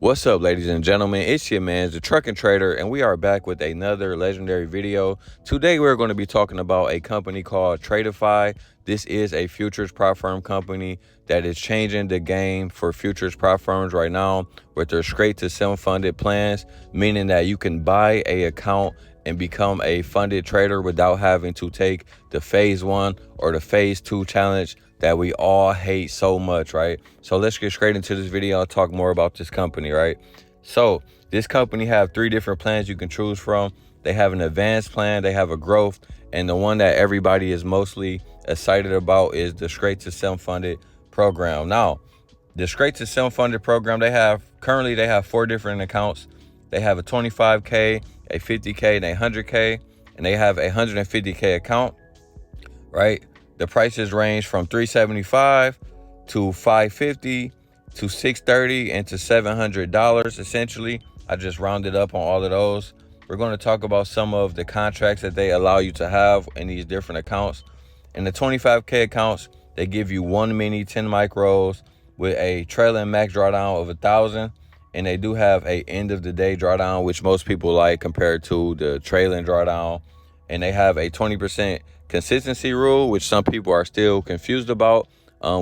What's up, ladies and gentlemen? It's your man, the Trucking Trader, and we are back with another legendary video. Today, we're going to be talking about a company called Tradeify. This is a futures prop firm company that is changing the game for futures prop firms right now with their straight to self-funded plans, meaning that you can buy a account and become a funded trader without having to take the phase 1 or the phase 2 challenge that we all hate so much, right? So let's get straight into this video and talk more about this company, right? So this company have 3 different plans you can choose from. They have an advanced plan, they have a growth, and the one that everybody is mostly excited about is the straight to self-funded program. Now, the straight to self-funded program, they have 4 different accounts. They have a 25K, a 50K, and a 100K, and they have a 150K account, right? The prices range from $375 to $550 to $630 and to $700 essentially. I just rounded up on all of those. We're going to talk about some of the contracts that they allow you to have in these different accounts. In the 25K accounts, they give you 1 mini 10 micros with a trailing max drawdown of 1,000. And they do have a end of the day drawdown, which most people like compared to the trailing drawdown. And they have a 20% consistency rule, which some people are still confused about.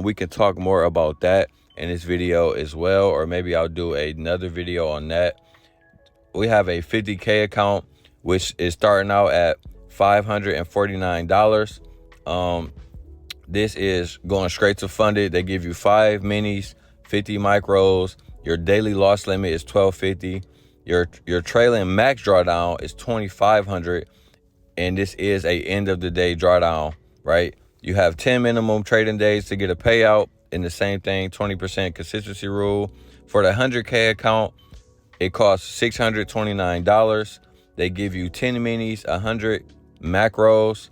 We can talk more about that in this video as well, or maybe I'll do another video on that. We have a 50K account, which is starting out at $549. This is going straight to funded. They give you 5 minis, 50 micros. Your daily loss limit is $1,250. Your trailing max drawdown is $2,500. And this is a end of the day drawdown, right? You have 10 minimum trading days to get a payout, and the same thing, 20% consistency rule. For the 100K account, it costs $629. They give you 10 minis, 100 micros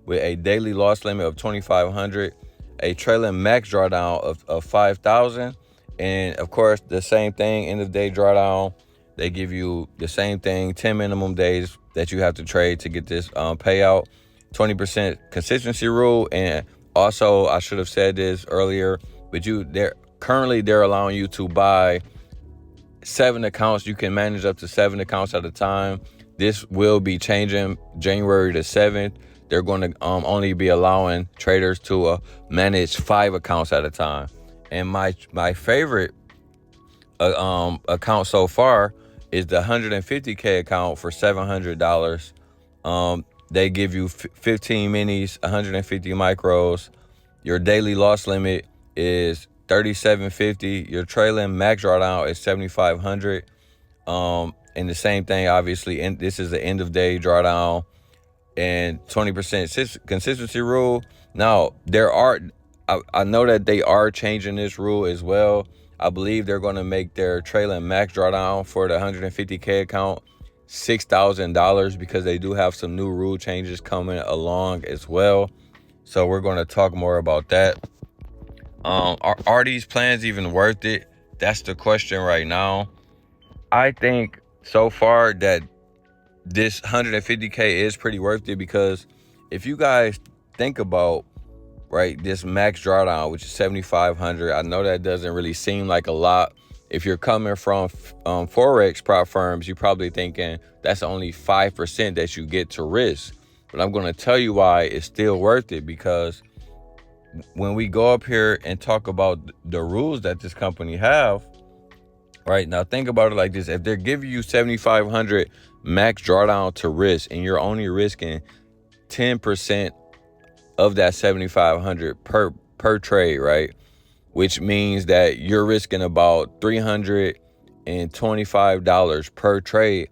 with a daily loss limit of $2,500, a trailing max drawdown of 5,000, and of course the same thing, end of day drawdown. They give you the same thing, 10 minimum days that you have to trade to get this payout, 20% consistency rule. And also, I should have said this earlier, but they're allowing you to buy 7 accounts. You can manage up to 7 accounts at a time. This will be changing January the 7th. They're going to only be allowing traders to manage 5 accounts at a time. And my favorite account so far is the 150K account for $700. They give you 15 minis, 150 micros. Your daily loss limit is $3,750. Your trailing max drawdown is $7,500. And the same thing, obviously, and this is the end of day drawdown and 20% consistency rule. Now, I know that they are changing this rule as well. I believe they're going to make their trailing max drawdown for the 150K account $6,000 because they do have some new rule changes coming along as well. So we're going to talk more about that. Are these plans even worth it? That's the question right now. I think so far that this 150K is pretty worth it, because if you guys think about, right, this max drawdown, which is $7,500. I know that doesn't really seem like a lot. If you're coming from forex prop firms, you're probably thinking that's only 5% that you get to risk. But I'm going to tell you why it's still worth it, because when we go up here and talk about the rules that this company have, right, now think about it like this. If they're giving you $7,500 max drawdown to risk, and you're only risking 10% of that $7,500 per trade, right? Which means that you're risking about $325 per trade.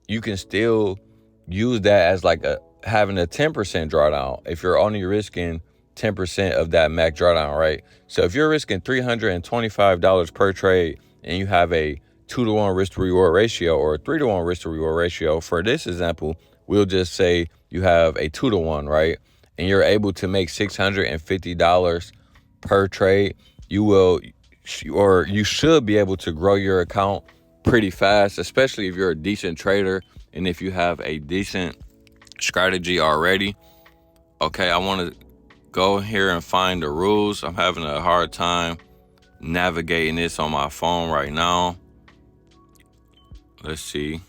You can still use that as like having a 10% drawdown if you're only risking 10% of that max drawdown, right? So if you're risking $325 per trade and you have a 2-to-1 risk to reward ratio or a 3-to-1 risk to reward ratio, for this example, we'll just say you have a 2-to-1, right? And you're able to make $650 per trade, you should be able to grow your account pretty fast, especially if you're a decent trader and if you have a decent strategy already. Okay, I want to go here and find the rules. I'm having a hard time navigating this on my phone right now. Let's see.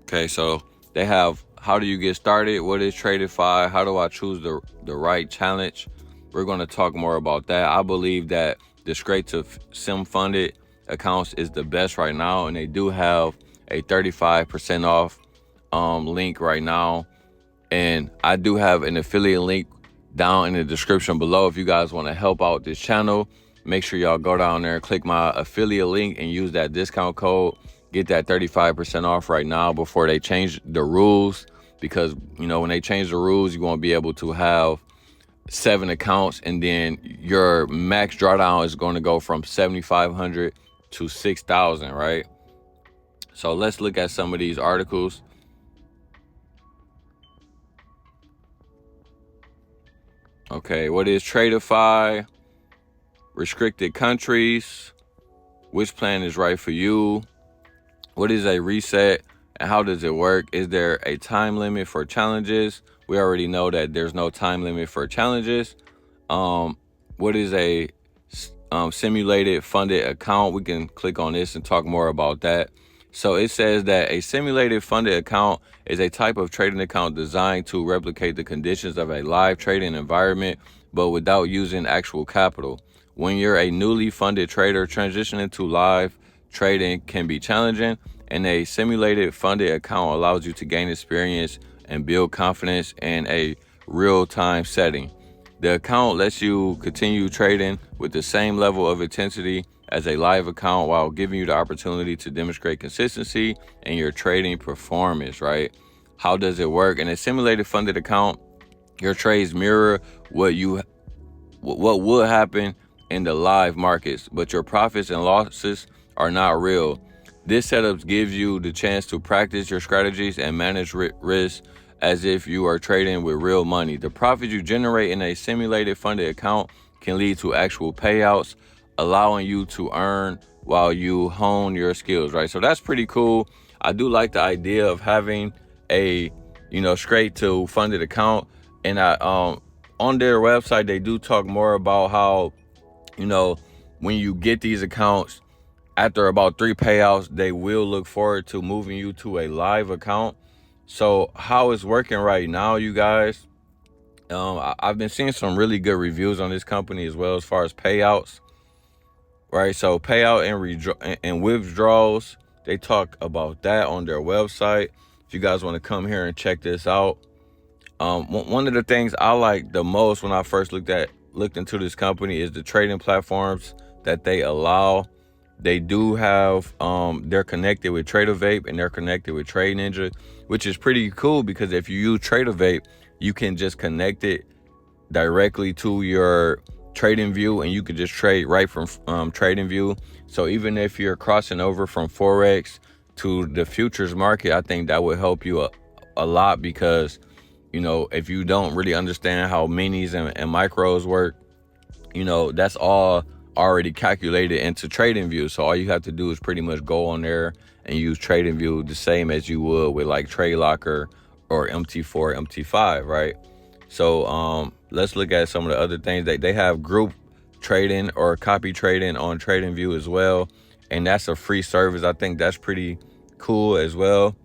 Okay, so they have how do you get started? What is Tradeify? How do I choose the right challenge? We're going to talk more about that. I believe that the straight to sim funded accounts is the best right now, and they do have a 35% off link right now. And I do have an affiliate link down in the description below. If you guys want to help out this channel, make sure y'all go down there and click my affiliate link and use that discount code. Get that 35% off right now before they change the rules, because when they change the rules, you won't be able to have 7 accounts, and then your max drawdown is going to go from 7,500 to 6,000, right? So let's look at some of these articles. Okay, what is Tradeify? Restricted countries. Which plan is right for you? What is a reset and how does it work? Is there a time limit for challenges? We already know that there's no time limit for challenges. What is a simulated funded account? We can click on this and talk more about that. So it says that a simulated funded account is a type of trading account designed to replicate the conditions of a live trading environment, but without using actual capital. When you're a newly funded trader, transitioning to live trading can be challenging, and a simulated funded account allows you to gain experience and build confidence in a real-time setting. The account lets you continue trading with the same level of intensity as a live account while giving you the opportunity to demonstrate consistency in your trading performance, right? How does it work? In a simulated funded account, your trades mirror what would happen in the live markets, but your profits and losses are not real. This setup gives you the chance to practice your strategies and manage risk as if you are trading with real money. The profits you generate in a simulated funded account can lead to actual payouts, allowing you to earn while you hone your skills, right? So that's pretty cool. I do like the idea of having a, straight to funded account. And on their website, they do talk more about how, when you get these accounts, after about 3 payouts, they will look forward to moving you to a live account. So how it's working right now, you guys, I've been seeing some really good reviews on this company as well as far as payouts, right? So payout and withdrawals, they talk about that on their website. If you guys want to come here and check this out. One of the things I like the most when I first looked into this company is the trading platforms that they allow. They do have, they're connected with Tradeify and they're connected with Trade Ninja, which is pretty cool because if you use Tradeify, you can just connect it directly to your trading view and you can just trade right from trading view. So even if you're crossing over from forex to the futures market, I think that would help you a lot because, if you don't really understand how minis and micros work, that's all already calculated into TradingView. So all you have to do is pretty much go on there and use TradingView the same as you would with like TradeLocker or MT4, MT5, right? So let's look at some of the other things. They have group trading or copy trading on TradingView as well, and that's a free service. I think that's pretty cool as well.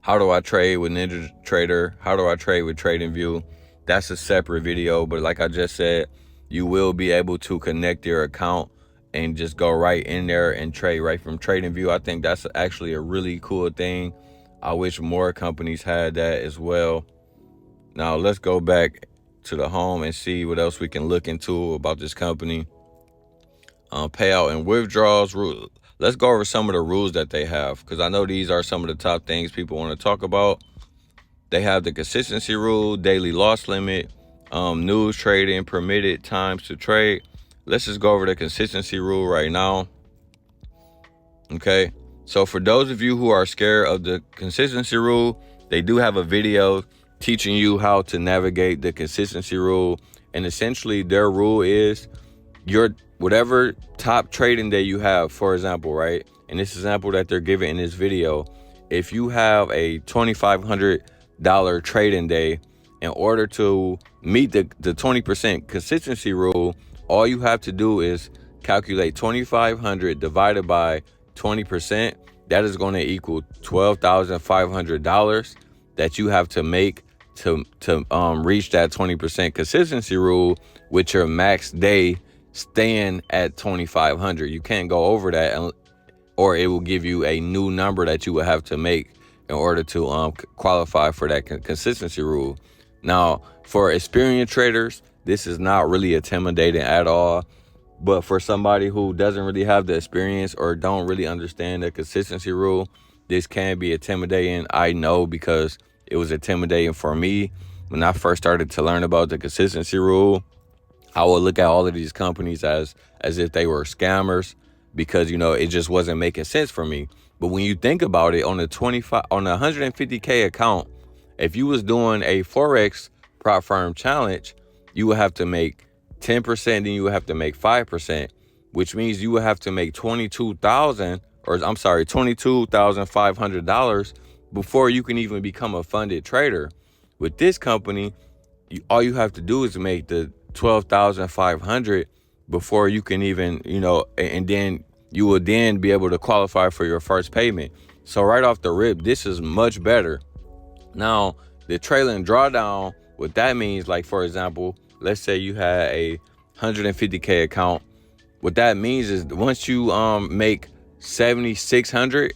How do I trade with Ninja Trader? How do I trade with TradingView? That's a separate video, but like I just said, you will be able to connect your account and just go right in there and trade right from TradingView. I think that's actually a really cool thing. I wish more companies had that as well. Now let's go back to the home and see what else we can look into about this company. Payout and withdrawals rule. Let's go over some of the rules that they have, because I know these are some of the top things people want to talk about. They have the consistency rule, daily loss limit, news trading, permitted times to trade. Let's just go over the consistency rule right now. Okay, so for those of you who are scared of the consistency rule, they do have a video teaching you how to navigate the consistency rule. And essentially their rule is your whatever top trading day you have, for example, right? In this example that they're giving in this video, if you have a $2,500 trading day in order to meet the 20% consistency rule, all you have to do is calculate 2,500 divided by 20%. That is going to equal $12,500 that you have to make to reach that 20% consistency rule, with your max day staying at 2,500. You can't go over that, or it will give you a new number that you will have to make in order to qualify for that consistency rule. Now, for experienced traders, this is not really intimidating at all. But for somebody who doesn't really have the experience or don't really understand the consistency rule, this can be intimidating. I know, because it was intimidating for me when I first started to learn about the consistency rule. I would look at all of these companies as if they were scammers, because, it just wasn't making sense for me. But when you think about it, on the 150K account, if you was doing a forex prop firm challenge, you would have to make 10%, then you would have to make 5%, which means you would have to make $22,500 before you can even become a funded trader. With this company, all you have to do is make the 12,500 before you can even, and then you will then be able to qualify for your first payment. So right off the rip, this is much better. Now, the trailing drawdown, what that means, like, for example, let's say you had a 150K account. What that means is once you make 7,600,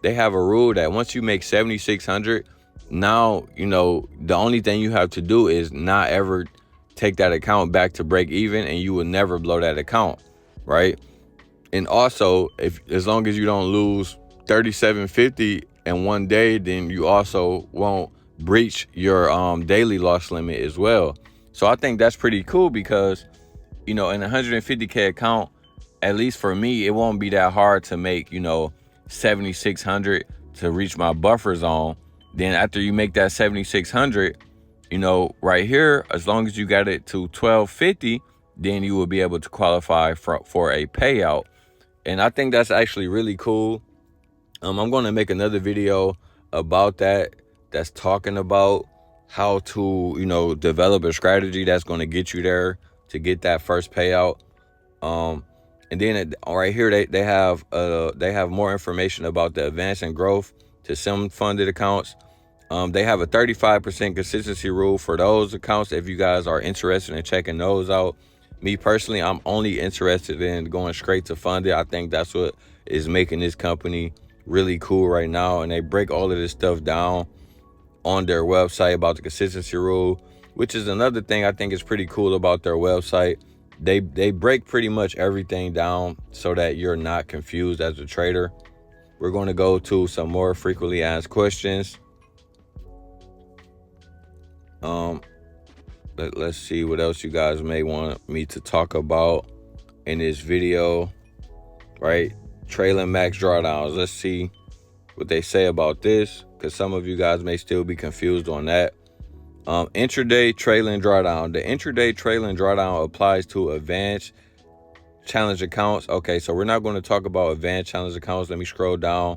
they have a rule that once you make 7,600, now, the only thing you have to do is not ever take that account back to break even, and you will never blow that account, right? And also, as long as you don't lose 3,750 in one day, then you also won't breach your daily loss limit as well. So I think that's pretty cool, because, in a 150K account, at least for me, it won't be that hard to make, 7,600 to reach my buffer zone. Then after you make that 7,600, right here, as long as you got it to 1,250, then you will be able to qualify for a payout. And I think that's actually really cool. I'm going to make another video about that's talking about how to, develop a strategy that's going to get you there to get that first payout. And then right here, they have more information about the advance and growth to some funded accounts. They have a 35% consistency rule for those accounts if you guys are interested in checking those out. Me personally, I'm only interested in going straight to funded. I think that's what is making this company really cool right now. And they break all of this stuff down on their website about the consistency rule, which is another thing I think is pretty cool about their website. They break pretty much everything down so that you're not confused as a trader. We're going to go to some more frequently asked questions. Let's see what else you guys may want me to talk about in this video, right? Trailing max drawdowns. Let's see what they say about this, because some of you guys may still be confused on that. Intraday trailing drawdown. The intraday trailing drawdown applies to advanced challenge accounts. Okay, so we're not going to talk about advanced challenge accounts. Let me scroll down.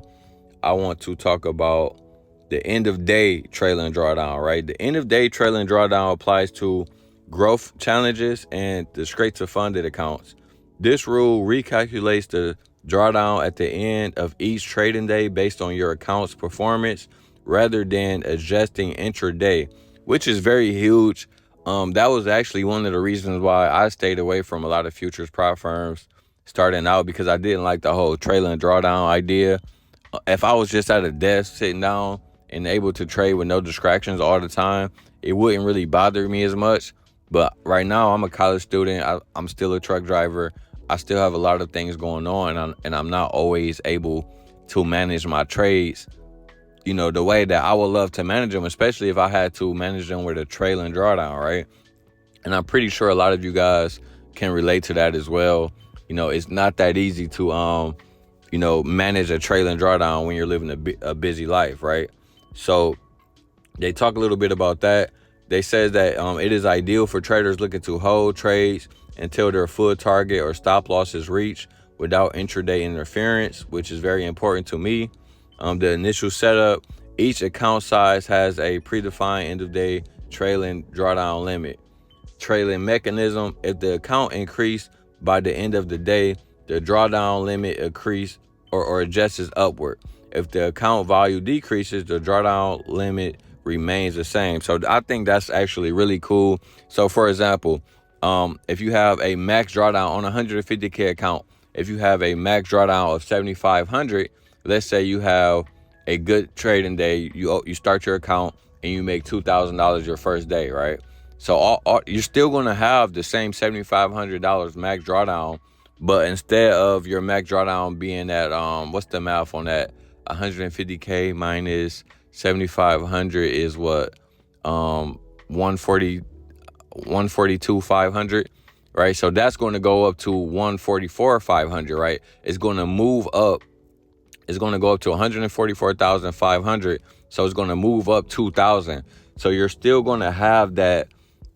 I want to talk about the end of day trailing drawdown, right? The end of day trailing drawdown applies to growth challenges and the straight to funded accounts. This rule recalculates the drawdown at the end of each trading day based on your account's performance rather than adjusting intraday, which is very huge. That was actually one of the reasons why I stayed away from a lot of futures prop firms starting out, because I didn't like the whole trailing drawdown idea. If I was just at a desk sitting down and able to trade with no distractions all the time, it wouldn't really bother me as much. But right now, I'm a college student. I'm still a truck driver. I still have a lot of things going on, and I'm not always able to manage my trades, the way that I would love to manage them, especially if I had to manage them with a trailing drawdown, right? And I'm pretty sure a lot of you guys can relate to that as well. It's not that easy to, manage a trailing drawdown when you're living a busy life, right? So they talk a little bit about that. They said that it is ideal for traders looking to hold trades until their full target or stop loss is reached without intraday interference, which is very important to me. The initial setup, each account size has a predefined end of day trailing drawdown limit. Trailing mechanism: if the account increased by the end of the day, the drawdown limit increase or adjusts upward. If the account value decreases, the drawdown limit remains the same. So I think that's actually really cool. So for example, if you have a max drawdown on a 150K account, if you have a max drawdown of 7,500, let's say you have a good trading day, you start your account and you make $2,000 your first day, right? So you're still going to have the same $7,500 max drawdown, but instead of your max drawdown being at, what's the math on that? 150K minus 7,500 is what? 142,500, right? So that's going to go up to 144,500, right? It's going to move up. It's going to go up to 144,500. So it's going to move up 2,000. So you're still going to have that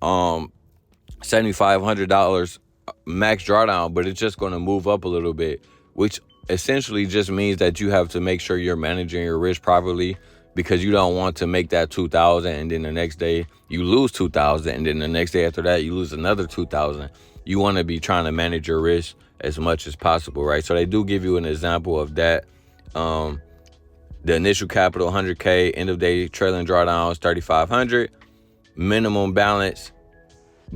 $7,500 max drawdown, but it's just going to move up a little bit, which essentially just means that you have to make sure you're managing your risk properly, because you don't want to make that 2,000 and then the next day you lose 2,000 and then the next day after that you lose another 2,000. You want to be trying to manage your risk as much as possible, right? So they do give you an example of that. The initial capital 100K, end of day trailing drawdowns 3,500. Minimum balance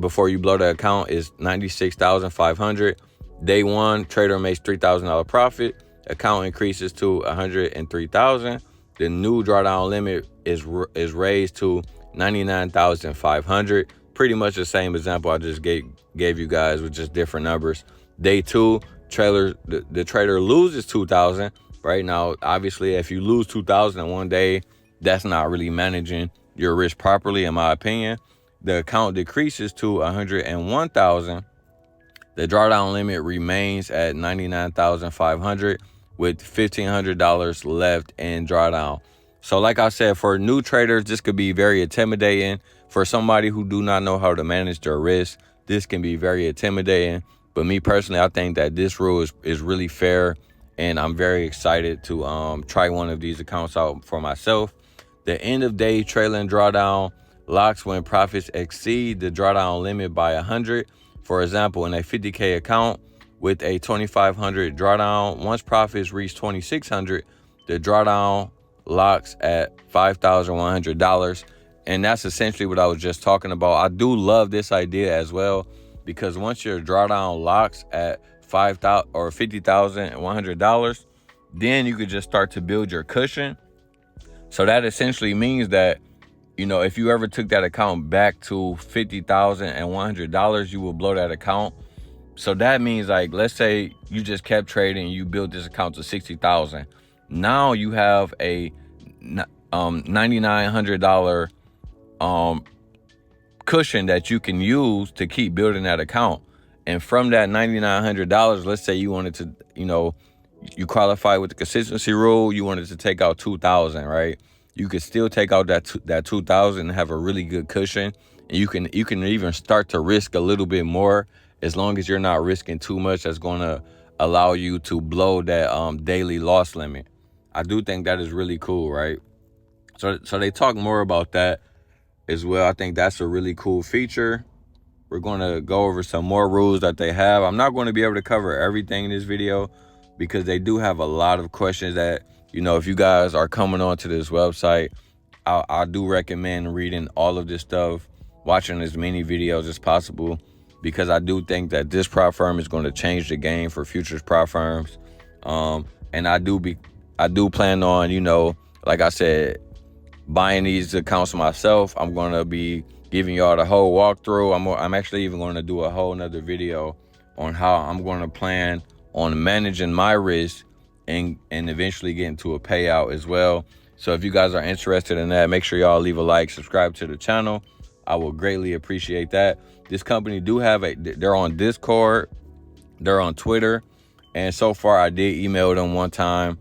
before you blow the account is 96,500. Day one, trader makes $3,000 profit. Account increases to 103,000. The new drawdown limit is raised to 99,500. Pretty much the same example I just gave you guys with just different numbers. Day two, the trader loses 2,000. Right now, obviously, if you lose 2,000 in one day, that's not really managing your risk properly, in my opinion. The account decreases to 101,000. The drawdown limit remains at 99,500 with $1,500 left in drawdown. So like I said, for new traders, this could be very intimidating. For somebody who do not know how to manage their risk, this can be very intimidating. But me personally, I think that this rule is really fair, and I'm very excited to try one of these accounts out for myself. The end of day trailing drawdown locks when profits exceed the drawdown limit by 100. For example, in a 50K account with a 2,500 drawdown, once profits reach 2,600, the drawdown locks at $5,100. And that's essentially what I was just talking about. I do love this idea as well, because once your drawdown locks at $5,000 or $50,100, then you could just start to build your cushion. So that essentially means that, you know, if you ever took that account back to $50,100, you will blow that account. So that means, like, let's say you just kept trading and you built this account to $60,000. Now you have a $9,900 cushion that you can use to keep building that account. And from that $9,900, let's say you wanted to, you know, you qualify with the consistency rule, you wanted to take out $2,000, right? You could still take out that $2,000 and have a really good cushion. And you can even start to risk a little bit more, as long as you're not risking too much. That's going to allow you to blow that daily loss limit. I do think that is really cool, right? So they talk more about that as well. I think that's a really cool feature. We're going to go over some more rules that they have. I'm not going to be able to cover everything in this video, because they do have a lot of questions that, you know, if you guys are coming onto this website, I do recommend reading all of this stuff, watching as many videos as possible, because I do think that this prop firm is going to change the game for futures prop firms. And I do plan on, you know, like I said, buying these accounts myself. I'm going to be giving y'all the whole walkthrough. I'm actually even going to do a whole nother video on how I'm going to plan on managing my risk and eventually getting to a payout as well. So if you guys are interested in that, make sure y'all leave a like, subscribe to the channel. I will greatly appreciate that. This company they're on Discord, they're on Twitter, and so far I did email them one time.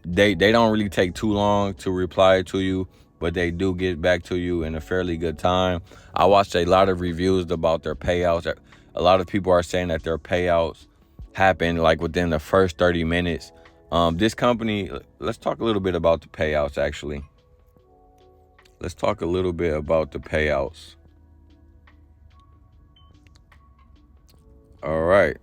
They don't really take too long to reply to you, but they do get back to you in a fairly good time. I watched a lot of reviews about their payouts. A lot of people are saying that their payouts happen like within the first 30 minutes. This company, let's talk a little bit about the payouts actually. let's talk a little bit about the payouts. All right.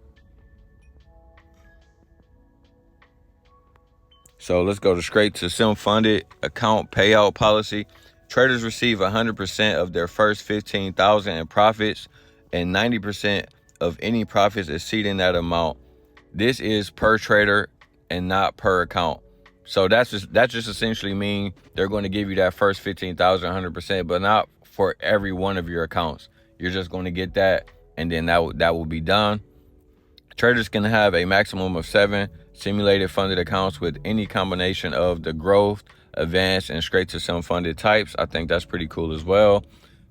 So let's go straight to self-funded account payout policy. Traders receive 100% of their first $15,000 in profits and 90% of any profits exceeding that amount. This is per trader and not per account. So that just essentially mean they're going to give you that first 15,000 100%, but not for every one of your accounts. You're just going to get that, and then that will be done. Traders can have a maximum of 7 simulated funded accounts with any combination of the growth, advanced, and straight to some funded types. I think that's pretty cool as well.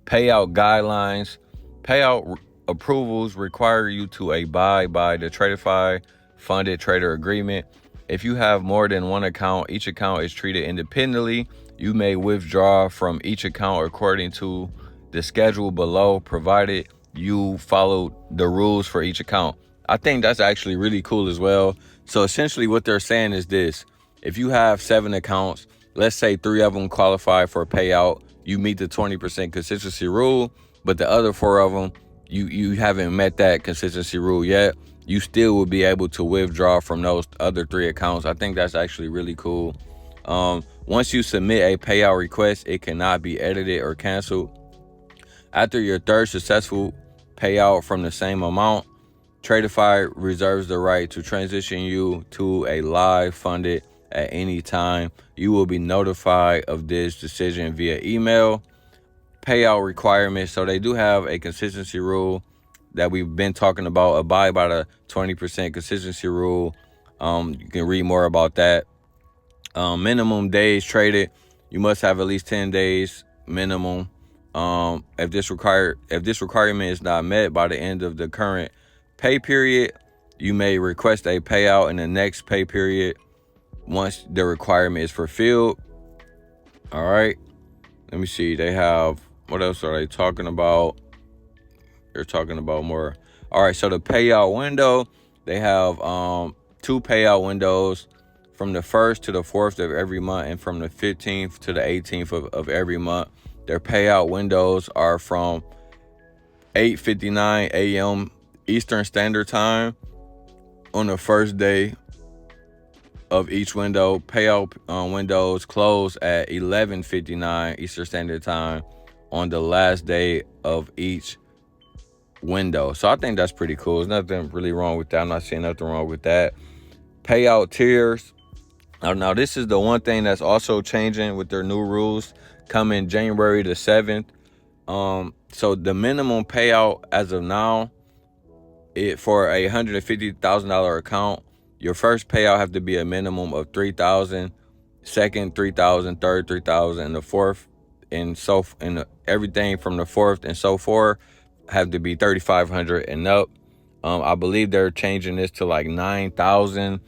Payout guidelines. Payout approvals require you to abide by the Tradeify funded trader agreement. If you have more than one account, each account is treated independently. You may withdraw from each account according to the schedule below, provided you follow the rules for each account. I think that's actually really cool as well. So essentially what they're saying is this: if you have 7 accounts, let's say 3 of them qualify for a payout, you meet the 20% consistency rule, but the other 4 of them, you haven't met that consistency rule yet, you still will be able to withdraw from those other 3 accounts. I think that's actually really cool. Once you submit a payout request, it cannot be edited or canceled. After your 3rd successful payout from the same amount, Tradeify reserves the right to transition you to a live funded at any time. You will be notified of this decision via email. Payout requirements. So they do have a consistency rule that we've been talking about. Abide by the 20% consistency rule. You can read more about that. Minimum days traded. You must have at least 10 days minimum. If this requirement is not met by the end of the current pay period, you may request a payout in the next pay period once the requirement is fulfilled. All right. Let me see. They have, what else are they talking about? They're talking about more. All right. So the payout window, they have 2 payout windows from the 1st to the 4th of every month and from the 15th to the 18th of every month. Their payout windows are from 8:59 a.m. Eastern Standard Time on the first day of each window. Payout windows close at 11:59 Eastern Standard Time on the last day of each window. So I think that's pretty cool. There's nothing really wrong with that. I'm not seeing nothing wrong with that. Payout tiers. Now this is the one thing that's also changing with their new rules coming January the 7th. So the minimum payout as of now, for a $150,000 account, your first payout have to be a minimum of $3,000, second $3,000, third $3,000, and the fourth, and everything from the 4th and so forth have to be $3,500 and up. I believe they're changing this to like $9,000.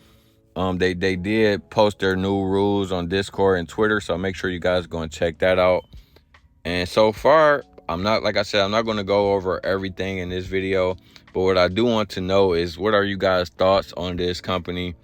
They did post their new rules on Discord and Twitter, so make sure you guys go and check that out. And so far, like I said, I'm not going to go over everything in this video, but what I do want to know is, what are you guys' thoughts on this company?